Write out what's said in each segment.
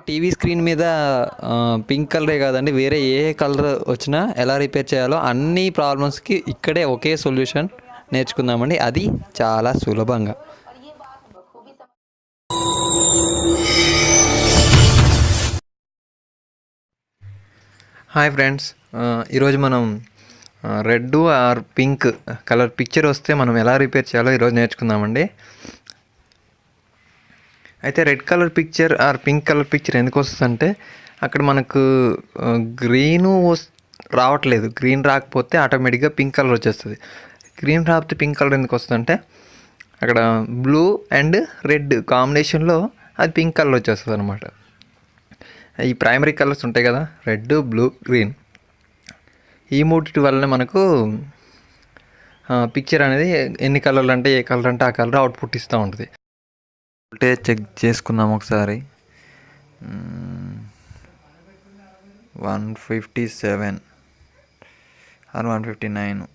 TV screen మీద pink కలరే కాదండి, వేరే ఏ కలర్ వచ్చినా ఎలా రిపేర్ చేయాలో అన్ని ప్రాబ్లమ్స్కి ఇక్కడే ఒకే సొల్యూషన్ నేర్చుకుందామండి, అది చాలా సులభంగా. హాయ్ ఫ్రెండ్స్, ఈరోజు మనం red or pink colour picture వస్తే మనం ఎలా రిపేర్ చేయాలో ఈరోజు నేర్చుకుందామండి. అయితే red colour picture are pink colour picture ఎందుకు వస్తుందంటే అక్కడ మనకు గ్రీను రావట్లేదు. గ్రీన్ రాకపోతే ఆటోమేటిక్గా పింక్ కలర్ వచ్చేస్తుంది. గ్రీన్ రాకపోతే పింక్ కలర్ ఎందుకు వస్తుందంటే అక్కడ బ్లూ అండ్ రెడ్ కాంబినేషన్లో అది పింక్ కలర్ వచ్చేస్తుంది అనమాట. ఈ ప్రైమరీ కలర్స్ ఉంటాయి కదా, రెడ్, బ్లూ, గ్రీన్, ఈ మూటి వల్లనే మనకు పిక్చర్ అనేది ఎన్ని కలర్లు అంటే ఏ కలర్ అంటే ఆ కలర్ అవుట్పుట్ ఇస్తూ ఉంటుంది. వోల్టేజ్ చెక్ చేసుకుందాం ఒకసారి. 157 ఆర్ 159,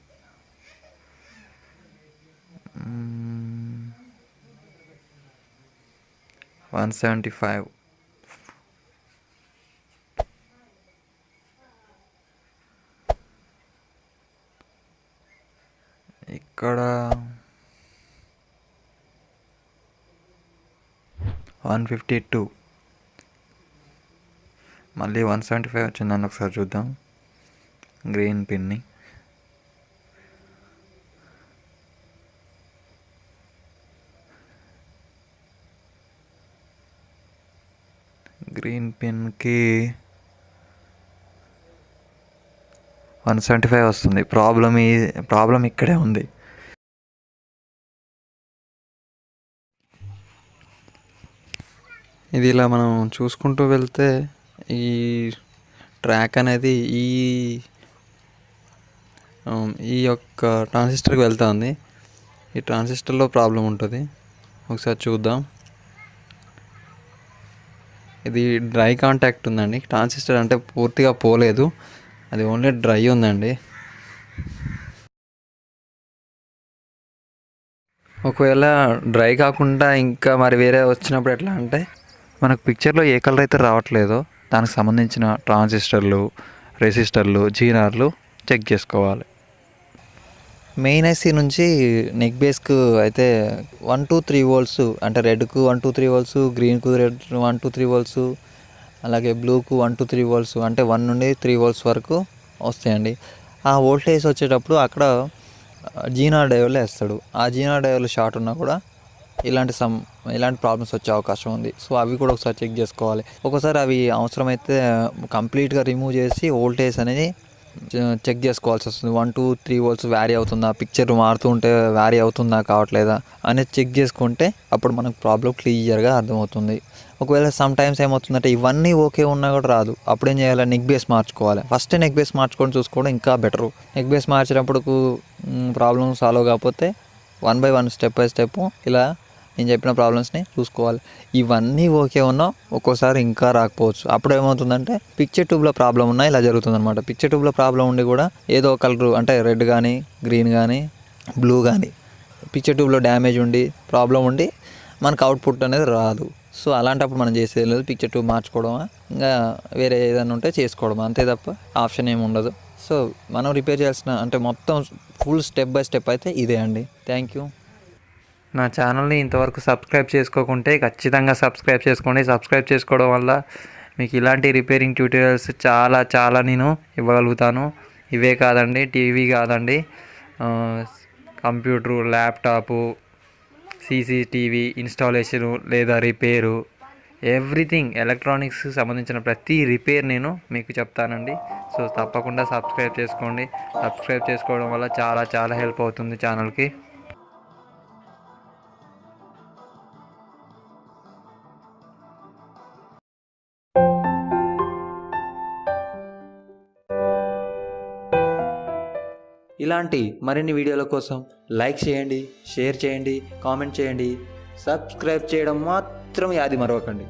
175, ఇక్కడ 152, మళ్ళీ 175 వచ్చిందని ఒకసారి చూద్దాం. గ్రీన్ పిన్ని గ్రీన్ పిన్కి 175 వస్తుంది. ప్రాబ్లం ఇక్కడే ఉంది. ఇది ఇలా మనం చూసుకుంటూ వెళ్తే ఈ ట్రాక్ అనేది ఈ యొక్క ట్రాన్సిస్టర్కి వెళ్తుంది. ఈ ట్రాన్సిస్టర్లో ప్రాబ్లం ఉంటుంది. ఒకసారి చూద్దాం. ఇది డ్రై కాంటాక్ట్ ఉందండి. ట్రాన్సిస్టర్ అంటే పూర్తిగా పోలేదు, అది ఓన్లీ డ్రై ఉందండి. ఒకవేళ డ్రై కాకుండా ఇంకా మరి వేరే వచ్చినప్పుడు ఎట్లా అంటే మనకు పిక్చర్లో ఏ కలర్ అయితే రావట్లేదో దానికి సంబంధించిన ట్రాన్సిస్టర్లు, రెసిస్టర్లు, జీనార్లు చెక్ చేసుకోవాలి. మెయిన్ ఐసీ నుంచి నెక్ బేస్కు అయితే 1 to 3 వోల్ట్స్ అంటే రెడ్కు 1 to 3 వోల్ట్స్, గ్రీన్కు 1 to 3 వోల్ట్స్, అలాగే బ్లూకు 1 to 3 వోల్ట్స్ అంటే 1 నుండి 3 వోల్ట్స్ వరకు వస్తాయండి. ఆ వోల్టేజ్ వచ్చేటప్పుడు అక్కడ జీనార్ డయోడ్లు వేస్తాడు. ఆ జీనార్ డయోడ్లు షార్ట్ ఉన్నా కూడా ఇలాంటి ప్రాబ్లమ్స్ వచ్చే అవకాశం ఉంది. సో అవి కూడా ఒకసారి చెక్ చేసుకోవాలి. ఒకసారి అవి అవసరమైతే కంప్లీట్గా రిమూవ్ చేసి వోల్టేజ్ అనేది చెక్ చేసుకోవాల్సి వస్తుంది. 1 to 3 వోల్ట్స్ వ్యారీ అవుతుందా, పిక్చర్ మారుతూ ఉంటే వ్యారీ అవుతుందా కావట్లేదా అనేది చెక్ చేసుకుంటే అప్పుడు మనకు ప్రాబ్లం క్లియర్గా అర్థమవుతుంది. ఒకవేళ సమ్ టైమ్స్ ఏమవుతుందంటే ఇవన్నీ ఓకే ఉన్నా కూడా రాదు. అప్పుడేం చేయాలి, నెక్ బేస్ మార్చుకోవాలి. ఫస్ట్ నెక్ బేస్ మార్చుకొని చూసుకోవడం ఇంకా బెటరు. నెక్ బేస్ మార్చినప్పుడు ప్రాబ్లం సాల్వ్ కాకపోతే 1 by 1 స్టెప్ బై స్టెప్ ఇలా నేను చెప్పిన ప్రాబ్లమ్స్ని చూసుకోవాలి. ఇవన్నీ ఓకే ఉన్నా ఒక్కోసారి ఇంకా రాకపోవచ్చు. అప్పుడు ఏమవుతుందంటే పిక్చర్ ట్యూబ్లో ప్రాబ్లం ఉన్నా ఇలా జరుగుతుంది అనమాట. పిక్చర్ ట్యూబ్లో ప్రాబ్లం ఉండి కూడా ఏదో కలర్ అంటే రెడ్ కానీ, గ్రీన్ కానీ, బ్లూ కానీ పిక్చర్ ట్యూబ్లో డ్యామేజ్ ఉండి ప్రాబ్లం ఉండి మనకు అవుట్పుట్ అనేది రాదు. సో అలాంటప్పుడు మనం చేసేది లేదు, పిక్చర్ ట్యూబ్ మార్చుకోవడమా ఇంకా వేరే ఏదైనా ఉంటే చేసుకోవడం, అంతే తప్ప ఆప్షన్ ఏమి ఉండదు. సో మనం రిపేర్ చేయాల్సిన అంటే మొత్తం ఫుల్ స్టెప్ బై స్టెప్ అయితే ఇదే అండి. Thank you. నా ఛానల్ని ఇంతవరకు సబ్స్క్రైబ్ చేసుకోకుంటే ఖచ్చితంగా సబ్స్క్రైబ్ చేసుకోండి. సబ్స్క్రైబ్ చేసుకోవడం వల్ల మీకు ఇలాంటి రిపేరింగ్ ట్యూటోరియల్స్ చాలా నేను ఇవ్వగలుగుతాను. ఇవే కాదండి, టీవీ కాదండి, కంప్యూటరు, ల్యాప్టాపు, సీసీటీవీ ఇన్స్టాలేషను లేదా రిపేరు, ఎవ్రీథింగ్ ఎలక్ట్రానిక్స్ సంబంధించిన ప్రతి రిపేర్ నేను మీకు చెప్తానండి. సో తప్పకుండా సబ్స్క్రైబ్ చేసుకోండి. సబ్స్క్రైబ్ చేసుకోవడం వల్ల చాలా హెల్ప్ అవుతుంది ఛానల్కి. ఇలాంటి మరిన్ని వీడియోల కోసం లైక్ చేయండి, షేర్ చేయండి, కామెంట్ చేయండి, సబ్స్క్రైబ్ చేయడం మాత్రం యాది మరవకండి.